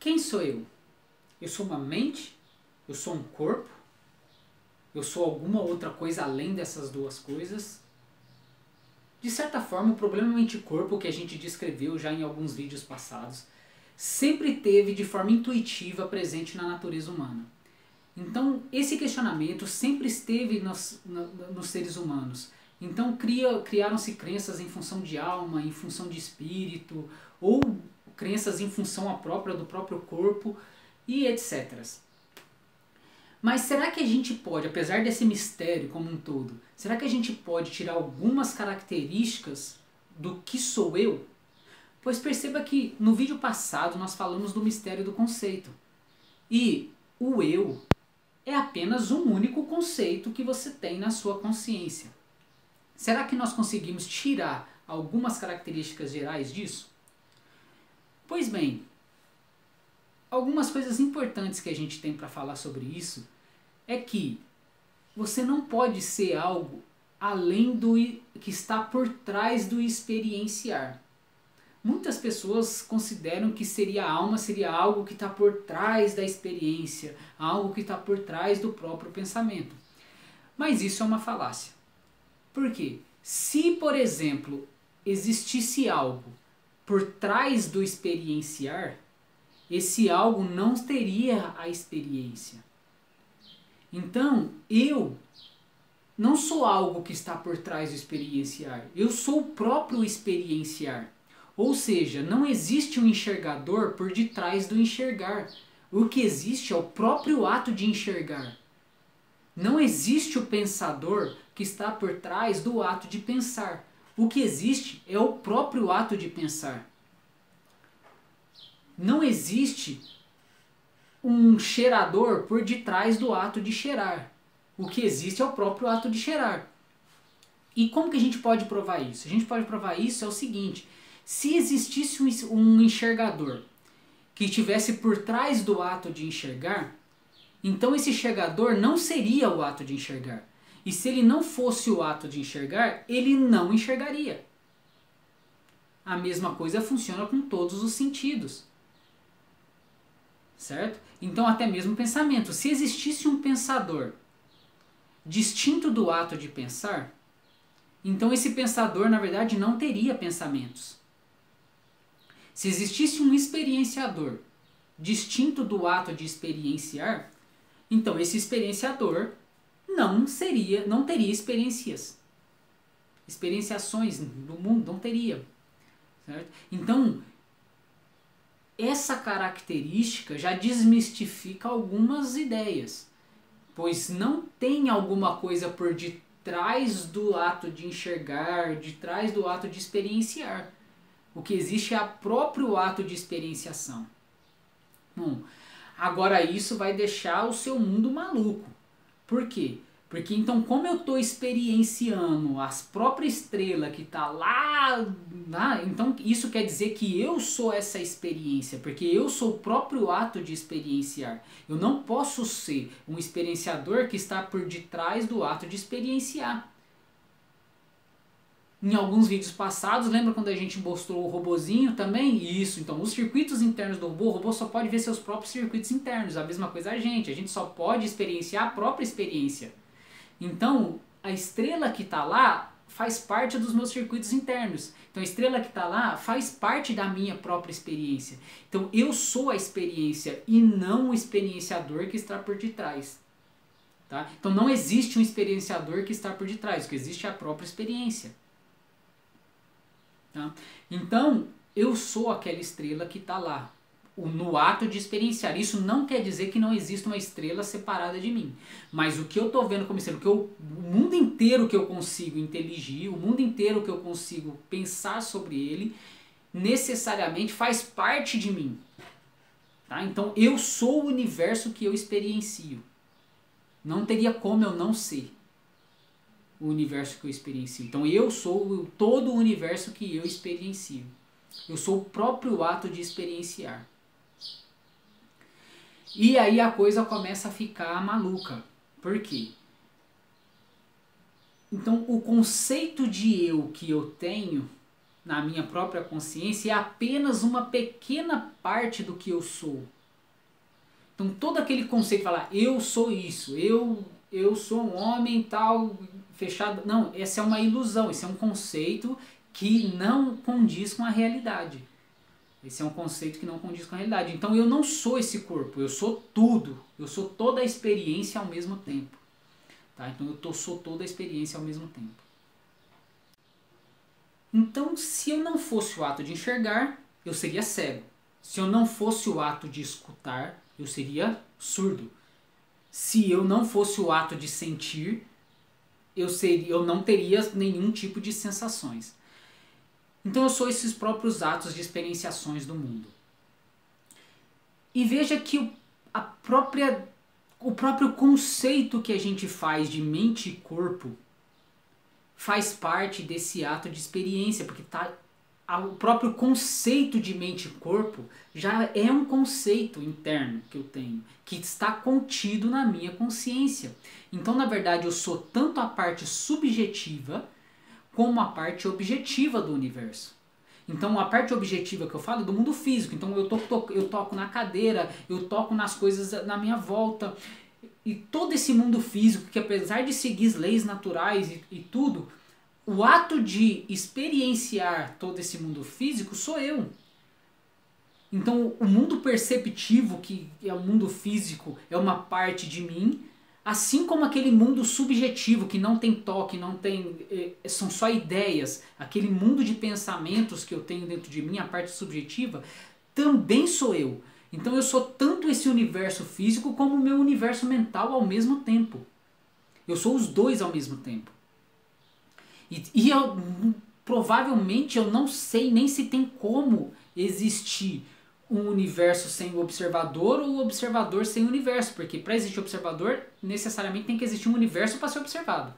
Quem sou eu? Eu sou uma mente? Eu sou um corpo? Eu sou alguma outra coisa além dessas duas coisas? De certa forma, o problema mente-corpo que a gente descreveu já em alguns vídeos passados sempre teve de forma intuitiva presente na natureza humana. Então, esse questionamento sempre esteve nos seres humanos. Então, criaram-se crenças em função de alma, em função de espírito, ou crenças em função do próprio corpo, e etc. Mas será que a gente pode, apesar desse mistério como um todo, será que a gente pode tirar algumas características do que sou eu? Pois perceba que no vídeo passado nós falamos do mistério do conceito. E o eu é apenas um único conceito que você tem na sua consciência. Será que nós conseguimos tirar algumas características gerais disso? Pois bem, algumas coisas importantes que a gente tem para falar sobre isso é que você não pode ser algo além do que está por trás do experienciar. Muitas pessoas consideram que a alma seria algo que está por trás da experiência, algo que está por trás do próprio pensamento. Mas isso é uma falácia. Por quê? Se, por exemplo, existisse algo por trás do experienciar, esse algo não teria a experiência. Então, eu não sou algo que está por trás do experienciar. Eu sou o próprio experienciar. Ou seja, não existe um enxergador por detrás do enxergar. O que existe é o próprio ato de enxergar. Não existe o pensador que está por trás do ato de pensar. O que existe é o próprio ato de pensar. Não existe um cheirador por detrás do ato de cheirar. O que existe é o próprio ato de cheirar. E como que a gente pode provar isso? A gente pode provar isso é o seguinte: se existisse um enxergador que estivesse por trás do ato de enxergar, então esse enxergador não seria o ato de enxergar. E se ele não fosse o ato de enxergar, ele não enxergaria. A mesma coisa funciona com todos os sentidos. Certo? Então até mesmo o pensamento. Se existisse um pensador distinto do ato de pensar, então esse pensador na verdade não teria pensamentos. Se existisse um experienciador distinto do ato de experienciar, então esse experienciador não teria experienciações do mundo, não teria. Certo? Então, essa característica já desmistifica algumas ideias, pois não tem alguma coisa por detrás do ato de enxergar, de trás do ato de experienciar. O que existe é o próprio ato de experienciação. Bom, agora isso vai deixar o seu mundo maluco. Por quê? Porque então, como eu estou experienciando a própria estrela que está lá, então isso quer dizer que eu sou essa experiência, porque eu sou o próprio ato de experienciar. Eu não posso ser um experienciador que está por detrás do ato de experienciar. Em alguns vídeos passados, lembra quando a gente mostrou o robozinho também? Isso, então os circuitos internos do robô, o robô só pode ver seus próprios circuitos internos. A mesma coisa a gente só pode experienciar a própria experiência. Então, a estrela que está lá faz parte dos meus circuitos internos. Então, a estrela que está lá faz parte da minha própria experiência. Então, eu sou a experiência e não o experienciador que está por detrás. Tá? Então, não existe um experienciador que está por detrás. O que existe é a própria experiência. Tá? Então, eu sou aquela estrela que está lá, no ato de experienciar. Isso não quer dizer que não exista uma estrela separada de mim. Mas o que eu estou vendo como estrela, o mundo inteiro que eu consigo inteligir, o mundo inteiro que eu consigo pensar sobre ele, necessariamente faz parte de mim. Tá? Então, eu sou o universo que eu experiencio. Não teria como eu não ser o universo que eu experiencio. Então eu sou todo o universo que eu experiencio. Eu sou o próprio ato de experienciar. E aí a coisa começa a ficar maluca. Por quê? Então o conceito de eu que eu tenho na minha própria consciência é apenas uma pequena parte do que eu sou. Então todo aquele conceito de falar, eu sou isso, eu sou um homem tal, fechado. Não, essa é uma ilusão, esse é um conceito que não condiz com a realidade. Esse é um conceito que não condiz com a realidade. Então eu não sou esse corpo, eu sou tudo. Eu sou toda a experiência ao mesmo tempo. Tá? Então eu sou toda a experiência ao mesmo tempo. Então se eu não fosse o ato de enxergar, eu seria cego. Se eu não fosse o ato de escutar, eu seria surdo. Se eu não fosse o ato de sentir, eu não teria nenhum tipo de sensações. Então eu sou esses próprios atos de experienciações do mundo. E veja que o próprio conceito que a gente faz de mente e corpo faz parte desse ato de experiência, porque o próprio conceito de mente e corpo já é um conceito interno que eu tenho, que está contido na minha consciência. Então, na verdade, eu sou tanto a parte subjetiva como a parte objetiva do universo. Então a parte objetiva que eu falo é do mundo físico. Então eu toco na cadeira, eu toco nas coisas na minha volta. E todo esse mundo físico, que apesar de seguir leis naturais e tudo, o ato de experienciar todo esse mundo físico sou eu. Então o mundo perceptivo, que é o mundo físico, é uma parte de mim. Assim como aquele mundo subjetivo que não tem toque, não tem, são só ideias, aquele mundo de pensamentos que eu tenho dentro de mim, a parte subjetiva, também sou eu. Então eu sou tanto esse universo físico como o meu universo mental ao mesmo tempo. Eu sou os dois ao mesmo tempo. Provavelmente eu não sei nem se tem como existir um universo sem o observador ou o observador sem o universo, porque para existir observador necessariamente tem que existir um universo para ser observado.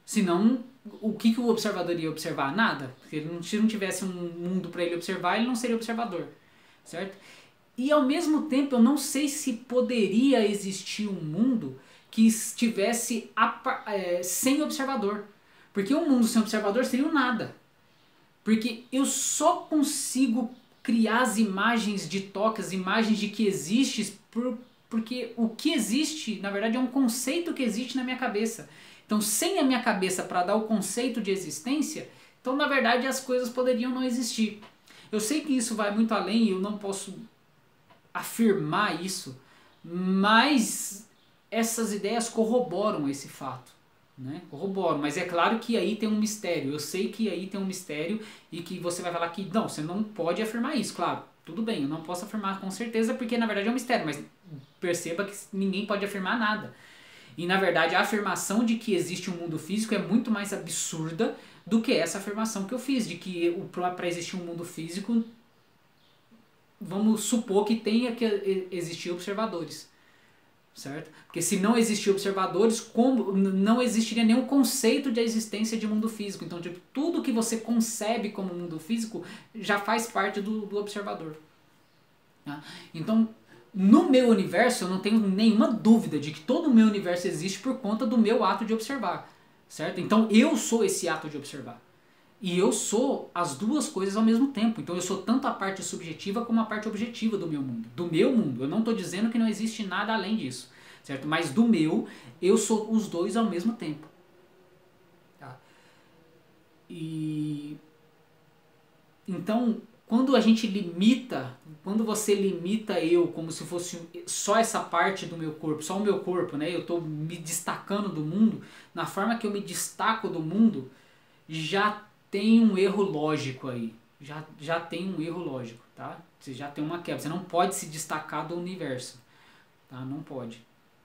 Senão, o que o observador ia observar? Nada. Porque se não tivesse um mundo para ele observar, ele não seria observador, certo? E ao mesmo tempo eu não sei se poderia existir um mundo que estivesse sem observador, porque um mundo sem observador seria um nada. Porque eu só consigo criar as imagens de toque, as imagens de que existe, porque o que existe, na verdade, é um conceito que existe na minha cabeça. Então, sem a minha cabeça para dar o conceito de existência, então, na verdade, as coisas poderiam não existir. Eu sei que isso vai muito além e eu não posso afirmar isso, mas essas ideias corroboram esse fato. Né? Corroboro, mas é claro que aí tem um mistério. Eu sei que aí tem um mistério e que você vai falar que não, você não pode afirmar isso. Claro, tudo bem, eu não posso afirmar com certeza porque na verdade é um mistério, mas perceba que ninguém pode afirmar nada. E na verdade a afirmação de que existe um mundo físico é muito mais absurda do que essa afirmação que eu fiz, de que para existir um mundo físico, vamos supor que tenha que existir observadores. Certo? Porque se não existir observadores, não existiria nenhum conceito de existência de mundo físico. Então, tipo, tudo que você concebe como mundo físico já faz parte do observador. Tá? Então, no meu universo, eu não tenho nenhuma dúvida de que todo o meu universo existe por conta do meu ato de observar. Certo? Então, eu sou esse ato de observar. E eu sou as duas coisas ao mesmo tempo. Então eu sou tanto a parte subjetiva como a parte objetiva do meu mundo. Do meu mundo. Eu não estou dizendo que não existe nada além disso. Certo? Mas do meu, eu sou os dois ao mesmo tempo. Tá? E então, quando você limita eu como se fosse só essa parte do meu corpo, só o meu corpo, né? Eu estou me destacando do mundo, na forma que eu me destaco do mundo, já tem um erro lógico aí. Já tem um erro lógico, tá? Você já tem uma quebra. Você não pode se destacar do universo. Tá? Não pode.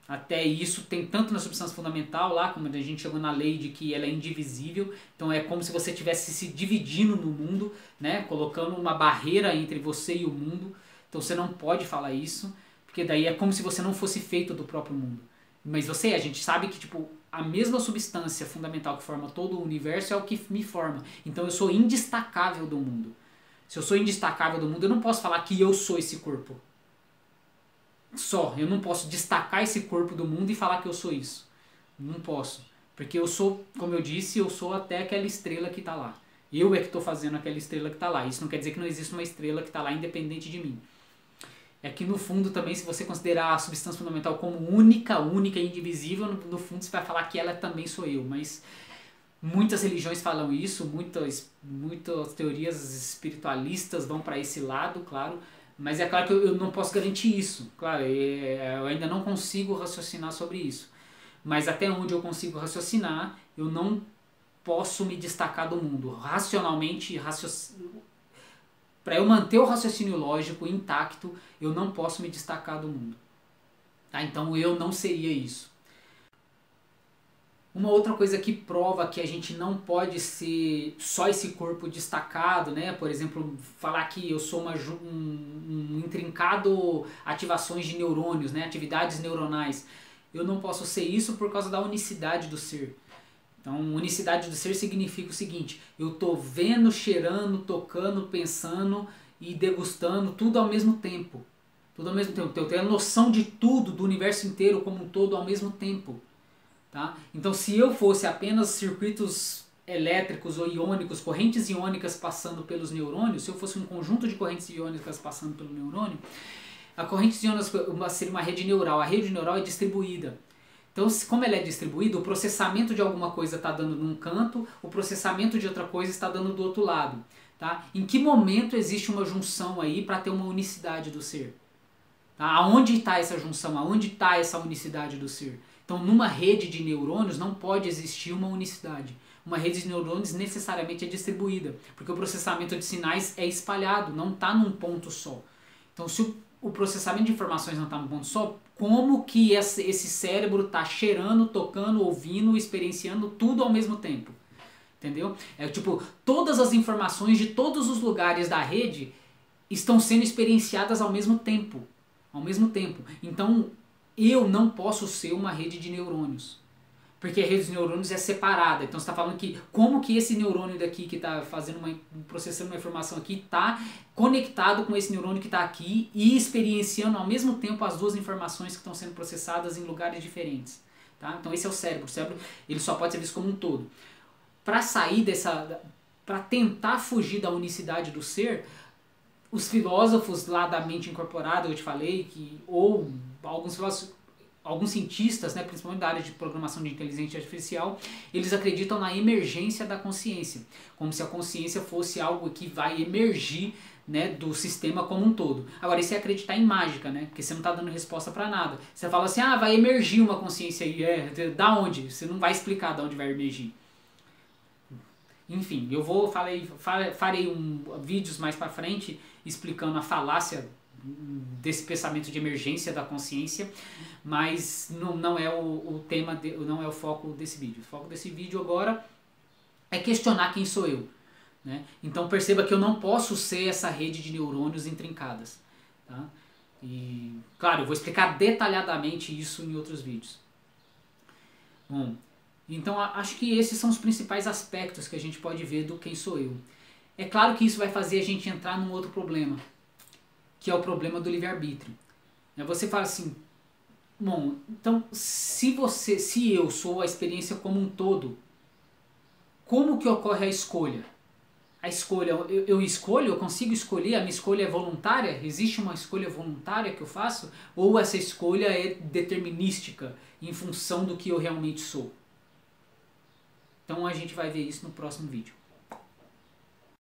Até isso tem tanto na substância fundamental lá, como a gente chegou na lei de que ela é indivisível. Então é como se você estivesse se dividindo no mundo, né? Colocando uma barreira entre você e o mundo. Então você não pode falar isso, porque daí é como se você não fosse feito do próprio mundo. Mas a gente sabe que tipo, a mesma substância fundamental que forma todo o universo é o que me forma. Então eu sou indestacável do mundo. Se eu sou indestacável do mundo, eu não posso falar que eu sou esse corpo. Eu não posso destacar esse corpo do mundo e falar que eu sou isso. Não posso. Porque eu sou, como eu disse, eu sou até aquela estrela que está lá. Eu é que estou fazendo aquela estrela que está lá. Isso não quer dizer que não existe uma estrela que está lá independente de mim. é que no fundo também, se você considerar a substância fundamental como única e indivisível, no fundo você vai falar que ela também sou eu, mas muitas religiões falam isso, muitas teorias espiritualistas vão para esse lado, claro, mas é claro que eu não posso garantir isso, claro, eu ainda não consigo raciocinar sobre isso, mas até onde eu consigo raciocinar, eu não posso me destacar do mundo. Racionalmente, para eu manter o raciocínio lógico intacto, eu não posso me destacar do mundo. Tá? Então eu não seria isso. Uma outra coisa que prova que a gente não pode ser só esse corpo destacado, né? Por exemplo, falar que eu sou um intrincado ativações de neurônios, né? Atividades neuronais. Eu não posso ser isso por causa da unicidade do ser. Então, unicidade do ser significa o seguinte: eu estou vendo, cheirando, tocando, pensando e degustando tudo ao mesmo tempo. Tudo ao mesmo tempo. Eu tenho a noção de tudo, do universo inteiro como um todo ao mesmo tempo. Tá? Então, se eu fosse apenas circuitos elétricos ou iônicos, correntes iônicas passando pelos neurônios, se eu fosse um conjunto de correntes iônicas passando pelo neurônio, a corrente iônica seria uma rede neural. A rede neural é distribuída. Então, como ela é distribuída, o processamento de alguma coisa está dando num canto, o processamento de outra coisa está dando do outro lado. Tá? Em que momento existe uma junção aí para ter uma unicidade do ser? Tá? Aonde está essa junção? Aonde está essa unicidade do ser? Então, numa rede de neurônios não pode existir uma unicidade. Uma rede de neurônios necessariamente é distribuída, porque o processamento de sinais é espalhado, não está num ponto só. Então, se o processamento de informações não está num ponto só, como que esse cérebro está cheirando, tocando, ouvindo, experienciando tudo ao mesmo tempo? Entendeu? É tipo, todas as informações de todos os lugares da rede estão sendo experienciadas ao mesmo tempo. Ao mesmo tempo. Então, eu não posso ser uma rede de neurônios. Porque a rede de neurônios é separada. Então você está falando que como que esse neurônio daqui que está processando uma informação aqui está conectado com esse neurônio que está aqui e experienciando ao mesmo tempo as duas informações que estão sendo processadas em lugares diferentes. Tá? Então esse é o cérebro. O cérebro ele só pode ser visto como um todo. Para sair para tentar fugir da unicidade do ser, os filósofos lá da mente incorporada, eu te falei, ou alguns cientistas, né, principalmente da área de programação de inteligência artificial, eles acreditam na emergência da consciência, como se a consciência fosse algo que vai emergir, né, do sistema como um todo. Agora, isso é acreditar em mágica, né, porque você não está dando resposta para nada. Você fala assim, vai emergir uma consciência aí, da onde? Você não vai explicar de onde vai emergir. Enfim, eu farei vídeos mais para frente explicando a falácia desse pensamento de emergência da consciência, mas não é o tema, não é o foco desse vídeo. O foco desse vídeo agora é questionar quem sou eu. Né? Então perceba que eu não posso ser essa rede de neurônios intrincadas. Tá? E, claro, eu vou explicar detalhadamente isso em outros vídeos. Bom, então acho que esses são os principais aspectos que a gente pode ver do quem sou eu. É claro que isso vai fazer a gente entrar num outro problema, que é o problema do livre-arbítrio. Você fala assim, bom, então se eu sou a experiência como um todo, como que ocorre a escolha? A escolha, eu escolho, eu consigo escolher, a minha escolha é voluntária? Existe uma escolha voluntária que eu faço? Ou essa escolha é determinística, em função do que eu realmente sou? Então a gente vai ver isso no próximo vídeo.